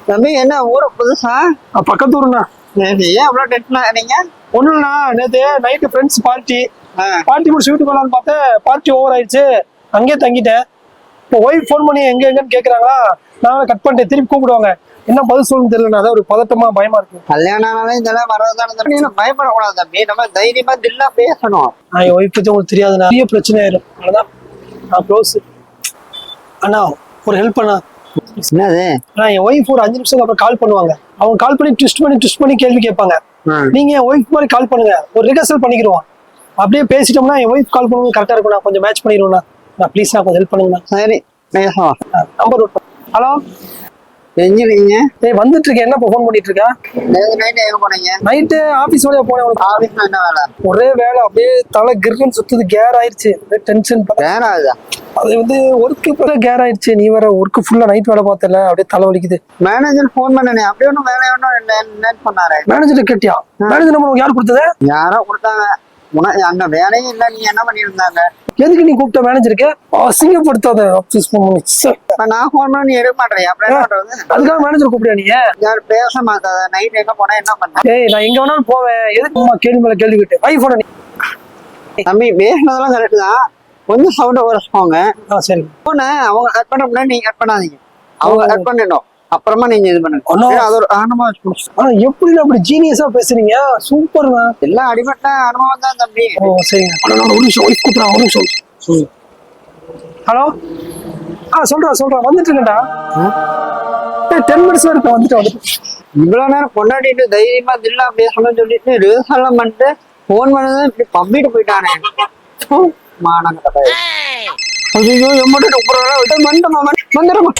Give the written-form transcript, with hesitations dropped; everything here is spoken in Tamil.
தம்பி என்ன ஊர புதுசா? பக்கத்து ஊருண்ணா. நேத்து ஏன் அவ்வளவு டென்ஷனா நீங்க? ஒண்ணும் இல்லைண்ணா, நேத்து நைட்டு ஃப்ரெண்ட்ஸ் பார்ட்டி முடிச்சு வீட்டுக்கு வரலான்னு பார்த்தேன். பார்ட்டி ஓவர் ஆயிடுச்சு, அங்கேயே தங்கிட்டேன். இப்போ ஒய்ஃப் ஃபோன் பண்ணி எங்கன்னு கேட்குறாங்களா, நான் கட் பண்ணிட்டேன். திருப்பி கூப்பிடுவாங்க, என்ன பதில் சொல்லணும்னு தெரியல. அதான் ஒரு பதட்டமா பயமா இருக்கு. கல்யாணம் இதெல்லாம் வரதான் பயப்படக்கூடாது தம்பி, நம்ம தைரியமா தில்லா பேசணும். நான் என் ஒய்ஃப் பத்தி உங்களுக்கு தெரியாது, நிறைய பிரச்சனை ஆயிரும். அதான் நான் க்ளோஸ். அண்ணா ஒரு ஹெல்ப் பண்ணா. என்னது? நான் என் ஒய்ஃப் ஒரு 5 நிமிஷத்துக்கு அப்புறம் கால் பண்ணுவாங்க. அவங்க கால் பண்ணி ட்விஸ்ட் பண்ணி கேள்வி கேட்பாங்க. நீங்க என் ஒய்ஃப் மாதிரி கால் பண்ணுங்க, ஒரு ரிஹர்சல் பண்ணிக்கிறோம். அப்படியே பேசிட்டோம்னா என் ஒய்ஃப் கால் பண்ணும்போது கரெக்டா இருக்கும். நான் கொஞ்சம் மேட்ச் பண்ணிடுவேண்ணா. நான் ப்ளீஸ் நான் கொஞ்சம் ஹெல்ப் பண்ணுங்கண்ணா. சரி பேசலாம். Number note. ஹலோ, செஞ்சுருக்கீங்க? வந்துட்டு இருக்கேன். என்ன ஃபோன் பண்ணிட்டு இருக்கேன்? நைட்டு எங்க போனீங்க? நைட்டு ஆபீஸ் வழியா போனேன். ஆபீஸ்ல என்ன வேலை? ஒரே வேலை, அப்படியே தலை கிர்ன்னு சுத்துது, கேர் ஆயிடுச்சு. டென்ஷன் வேற ஆகுதா? அது ஒர்க்கு கேர் ஆயிடுச்சு. நீ வேற ஒர்க்கு ஃபுல்லா நைட் வேலை பார்த்தல, அப்படியே தலை வலிக்குது. மேனேஜர் ஃபோன் பண்ணனே, அப்படியே ஒன்றும் வேலை ஒன்றும் சொன்னாரு. மேனேஜர் கேட்டியா? மேனேஜர் நம்பர் யார் கொடுத்தது? யாரோ கொடுத்தாங்க. அங்க வேலையும் இல்ல, நீங்க என்ன பண்ணிருந்தாங்க? எதுக்கு நீ கூப்பிட்ட மேனேஜருக்கு? அசிங்கப்படுத்தாத. நான் ஃபோன் பண்ணி எடுக்க மாட்டேன், அப்புறம் என்ன பண்றது? அதுக்காக மேனேஜர் கூப்பிடியா நீ? யார் பேச மாட்டாத. நைட் எங்க போனா என்ன பண்ண? ஏய், நான் எங்க வேணாலும் போவேன். எதுக்கு கேள்வி மேல கேள்வி கேட்டு ஐபோன் தம்பி பேசினதெல்லாம் கரெக்ட் தான், கொஞ்சம் சவுண்ட குறைச்சுக்கோங்க. சரி. போன அவங்க கட் பண்ண முன்னாடி நீங்க கட் பண்ணாதீங்க, அவங்க கட் பண்ணிடணும். அப்புறமா நீங்க இது பண்ணுங்க. அது ஒரு அனுபவம். எப்படி அப்படி ஜீனியஸா பேசுறீங்க? சூப்பர்ண்ணா. எல்லாம் அடிபட்ட அனுபவம் தான் தம்பி. சரிங்க. ஒரு நிமிஷம் ஒய்ஃப் கூப்பிடுறேன், ஒரு நிமிஷம். ஹலோ, சொல்றேன் வந்துட்டு இருக்கேன்டா. 10 மினிட்ஸ்ல இருக்க வந்துட்டு. இவ்வளவு நேரம் கொண்டாடிட்டு தைரியமா தில்லா பேசணும்னு சொல்லிட்டு ரிஹர்சல் பண்ணிட்டு போன் பண்ணது இப்படி பம்பிட்டு போயிட்டானே. மானங்க ஐயோ, எம்மட்டு வந்துடுமா?